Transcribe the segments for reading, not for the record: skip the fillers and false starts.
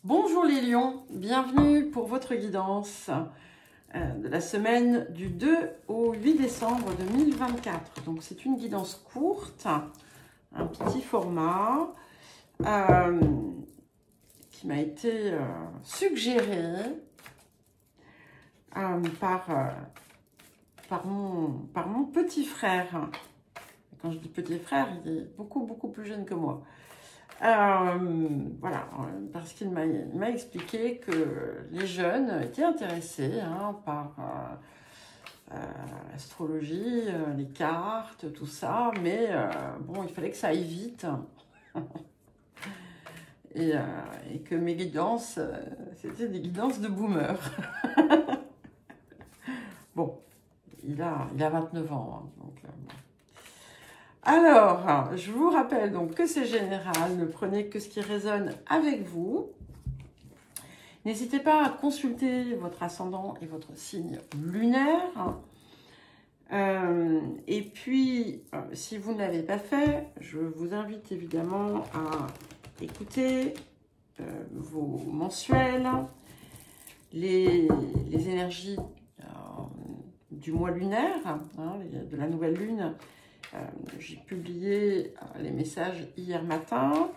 Bonjour les lions, bienvenue pour votre guidance de la semaine du 2 au 8 décembre 2024. Donc c'est une guidance courte, un petit format qui m'a été suggéré par mon petit frère. Quand je dis petit frère, il est beaucoup plus jeune que moi. Voilà, parce qu'il m'a expliqué que les jeunes étaient intéressés par l'astrologie, les cartes, tout ça, mais bon, il fallait que ça aille vite. et que mes guidances, c'était des guidances de boomer. Bon, il a 29 ans, donc... Alors, je vous rappelle donc que c'est général, ne prenez que ce qui résonne avec vous. N'hésitez pas à consulter votre ascendant et votre signe lunaire. Et puis, si vous ne l'avez pas fait, je vous invite évidemment à écouter vos mensuels, les énergies du mois lunaire, de la nouvelle lune. J'ai publié les messages hier matin.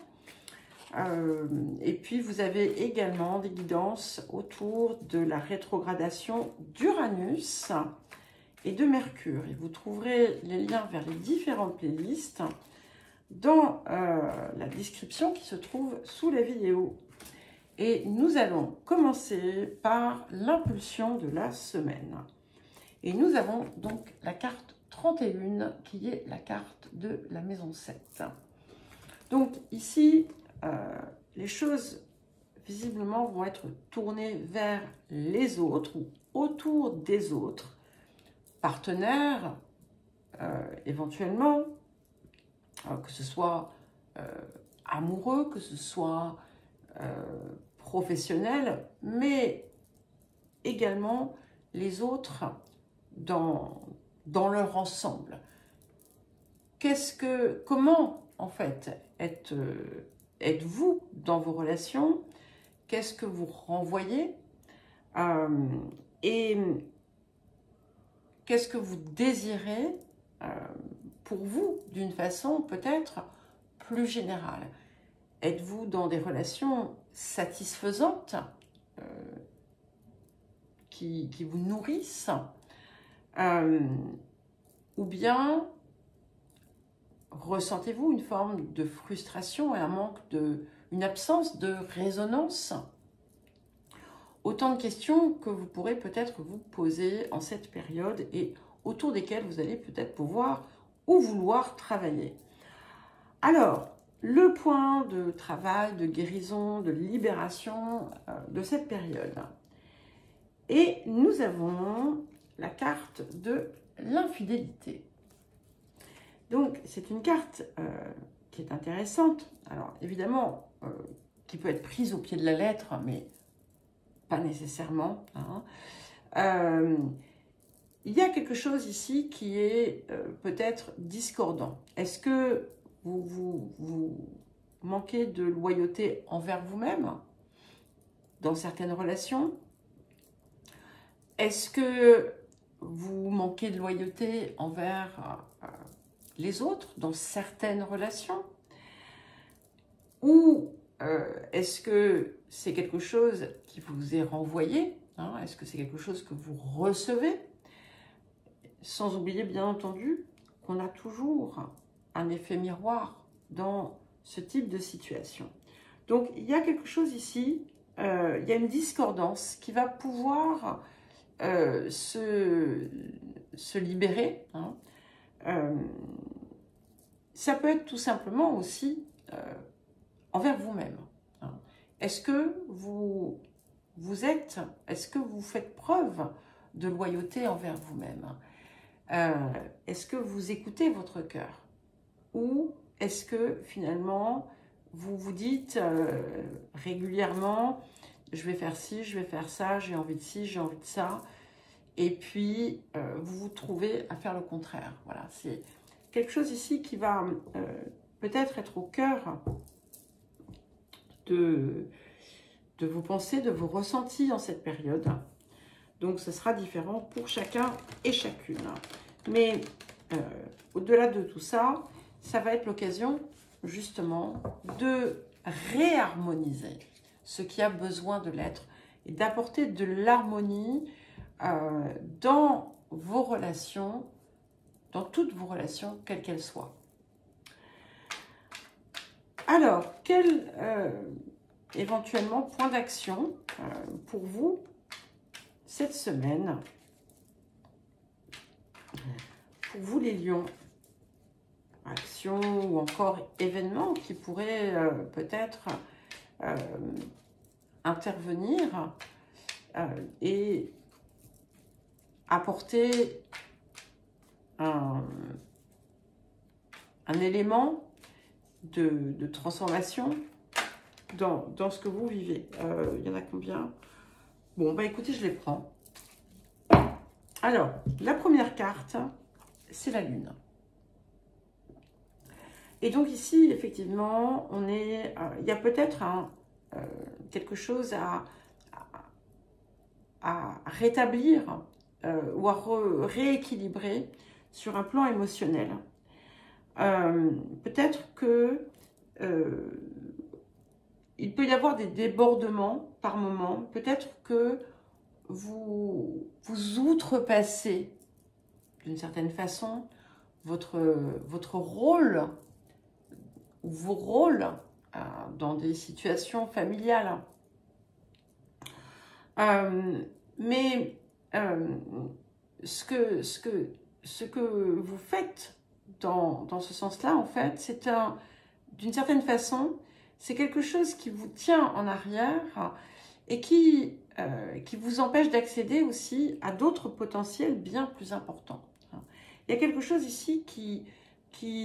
Et puis, vous avez également des guidances autour de la rétrogradation d'Uranus et de Mercure. Et vous trouverez les liens vers les différentes playlists dans la description qui se trouve sous la vidéo. Et nous allons commencer par l'impulsion de la semaine. Et nous avons donc la carte 31 qui est la carte de la maison 7. Donc ici, les choses visiblement vont être tournées vers les autres ou autour des autres, partenaires éventuellement, que ce soit amoureux, que ce soit professionnel, mais également les autres dans leur ensemble. Comment en fait êtes-vous dans vos relations? Qu'est-ce que vous renvoyez? Et qu'est-ce que vous désirez pour vous d'une façon peut-être plus générale? Êtes-vous dans des relations satisfaisantes qui vous nourrissent? Ou bien ressentez-vous une forme de frustration et une absence de résonance? Autant de questions que vous pourrez peut-être vous poser en cette période et autour desquelles vous allez peut-être pouvoir ou vouloir travailler. Alors, le point de travail, de guérison, de libération de cette période. Et nous avons la carte de l'infidélité. Donc, c'est une carte qui est intéressante. Alors, évidemment, qui peut être prise au pied de la lettre, mais pas nécessairement. Il y a quelque chose ici qui est peut-être discordant. Est-ce que vous manquez de loyauté envers vous-même dans certaines relations? Est-ce que vous manquez de loyauté envers les autres dans certaines relations? Ou est-ce que c'est quelque chose qui vous est renvoyé? Est-ce que c'est quelque chose que vous recevez? Sans oublier bien entendu qu'on a toujours un effet miroir dans ce type de situation. Donc il y a quelque chose ici, il y a une discordance qui va pouvoir se libérer. Ça peut être tout simplement aussi envers vous-même. Est-ce que est-ce que vous faites preuve de loyauté envers vous-même? Est-ce que vous écoutez votre cœur? Ou est-ce que finalement vous vous dites régulièrement je vais faire ci, je vais faire ça, j'ai envie de ci, j'ai envie de ça, et puis vous vous trouvez à faire le contraire. Voilà, c'est quelque chose ici qui va peut-être être au cœur de de vos pensées, de vos ressentis en cette période. Donc, ce sera différent pour chacun et chacune. Mais au-delà de tout ça, ça va être l'occasion, justement, de réharmoniser ce qui a besoin de l'être et d'apporter de l'harmonie dans vos relations, dans toutes vos relations, quelles qu'elles soient. Alors, quel éventuellement point d'action pour vous cette semaine, pour vous les lions? Action ou encore événements qui pourraient peut-être intervenir et apporter un élément de transformation dans ce que vous vivez. Il y en a combien? Bon, bah écoutez, je les prends. Alors, la première carte, c'est la Lune. Et donc ici, effectivement, on est, il y a peut-être quelque chose à rétablir ou à rééquilibrer sur un plan émotionnel. Peut-être que il peut y avoir des débordements par moment. Peut-être que vous outrepassez d'une certaine façon votre rôle ou vos rôles dans des situations familiales. Mais ce que vous faites dans ce sens-là, en fait, c'est d'une certaine façon, c'est quelque chose qui vous tient en arrière et qui vous empêche d'accéder aussi à d'autres potentiels bien plus importants. Il y a quelque chose ici qui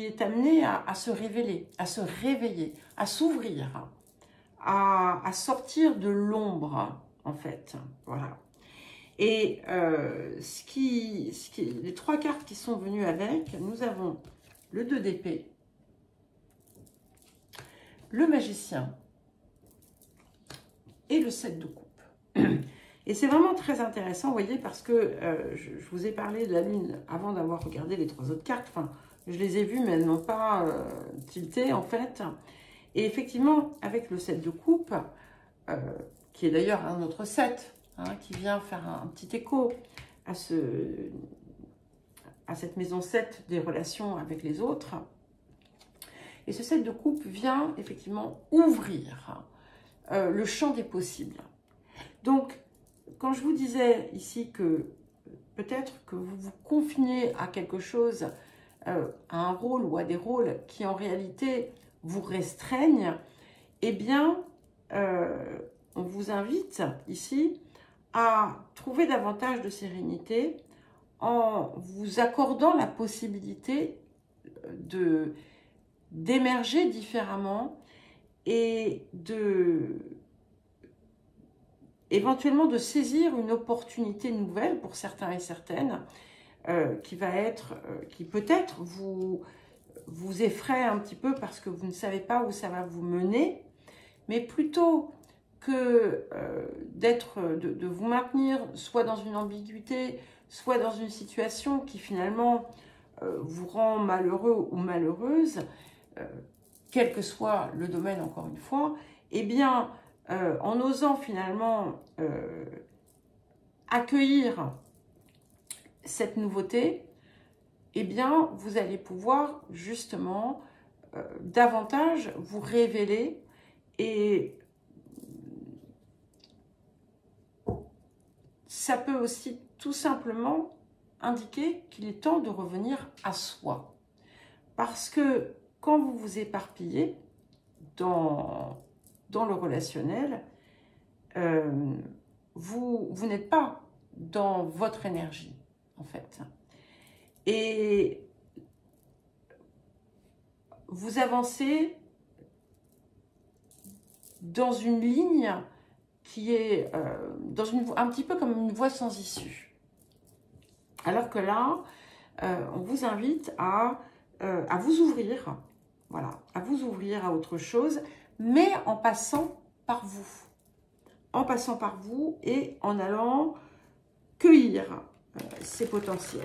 est amené à se révéler, à se réveiller, à s'ouvrir, à sortir de l'ombre, en fait. Voilà. Et les trois cartes qui sont venues avec, nous avons le 2 d'épée, le magicien et le 7 de coupe. Et c'est vraiment très intéressant, vous voyez, parce que je vous ai parlé de la Lune avant d'avoir regardé les trois autres cartes. Enfin, je les ai vues, mais elles n'ont pas tilté, en fait. Et effectivement, avec le 7 de coupe, qui est d'ailleurs un autre 7, qui vient faire un petit écho à cette maison 7 des relations avec les autres. Et ce 7 de coupe vient effectivement ouvrir le champ des possibles. Donc, quand je vous disais ici que peut-être que vous vous confinez à quelque chose, à un rôle ou à des rôles qui en réalité vous restreignent, eh bien, on vous invite ici à trouver davantage de sérénité en vous accordant la possibilité d'émerger différemment et éventuellement de saisir une opportunité nouvelle pour certains et certaines qui peut-être vous effraie un petit peu parce que vous ne savez pas où ça va vous mener, mais plutôt que de vous maintenir soit dans une ambiguïté, soit dans une situation qui finalement vous rend malheureux ou malheureuse, quel que soit le domaine encore une fois, eh bien, en osant finalement accueillir cette nouveauté, eh bien, vous allez pouvoir justement davantage vous révéler et ça peut aussi tout simplement indiquer qu'il est temps de revenir à soi. Parce que quand vous vous éparpillez dans le relationnel, vous n'êtes pas dans votre énergie, en fait. Et vous avancez dans une ligne qui est un petit peu comme une voie sans issue. Alors que là, on vous invite à vous ouvrir, voilà, à vous ouvrir à autre chose, mais en passant par vous. en passant par vous et en allant cueillir ces potentiels.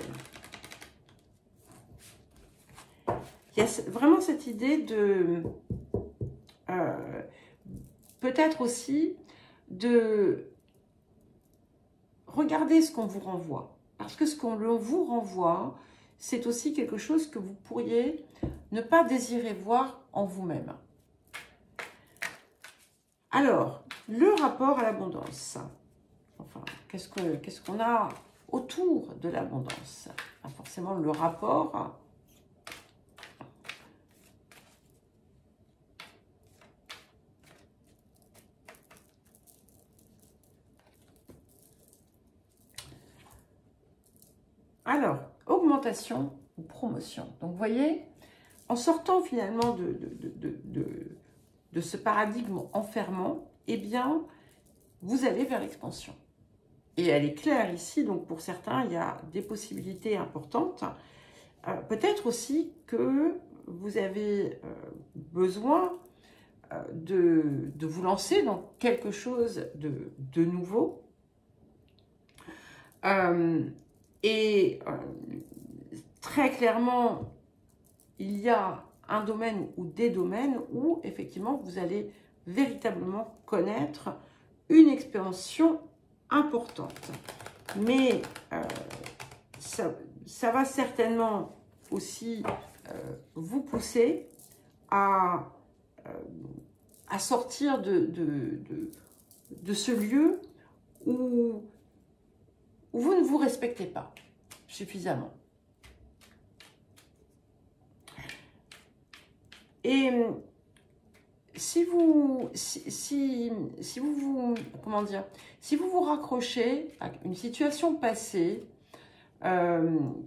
Il y a vraiment cette idée de peut-être aussi de regarder ce qu'on vous renvoie. Parce que ce qu'on vous renvoie, c'est aussi quelque chose que vous pourriez ne pas désirer voir en vous-même. Alors, le rapport à l'abondance. Enfin, qu'est-ce qu'on a autour de l'abondance? Pas forcément le rapport. Alors, augmentation ou promotion. Donc, vous voyez, en sortant finalement de ce paradigme enfermant, eh bien, vous allez vers l'expansion. Et elle est claire ici, donc pour certains, il y a des possibilités importantes. Peut-être aussi que vous avez besoin de vous lancer dans quelque chose de nouveau. Très clairement, il y a un domaine ou des domaines où, effectivement, vous allez véritablement connaître une expansion importante. Mais ça va certainement aussi vous pousser à sortir de ce lieu où vous ne vous respectez pas suffisamment. Et si vous vous raccrochez à une situation passée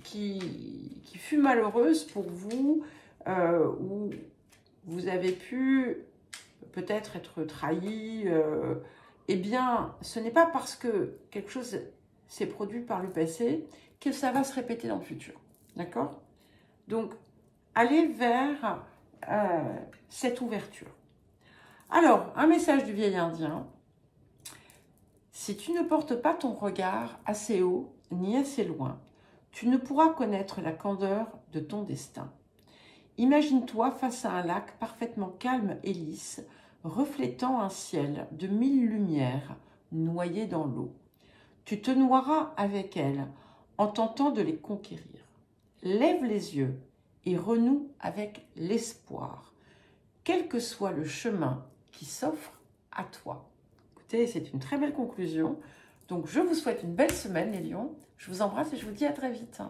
qui fut malheureuse pour vous, où vous avez pu peut-être être trahi, eh bien, ce n'est pas parce que quelque chose s'est produit par le passé que ça va se répéter dans le futur. D'accord? Donc, allez vers cette ouverture. Alors, un message du vieil indien. Si tu ne portes pas ton regard assez haut ni assez loin, tu ne pourras connaître la candeur de ton destin. Imagine-toi face à un lac parfaitement calme et lisse, reflétant un ciel de 1000 lumières noyées dans l'eau. Tu te noieras avec elles en tentant de les conquérir. Lève les yeux et renoue avec l'espoir, quel que soit le chemin qui s'offre à toi. Écoutez, c'est une très belle conclusion. Donc, je vous souhaite une belle semaine, les lions. Je vous embrasse et je vous dis à très vite.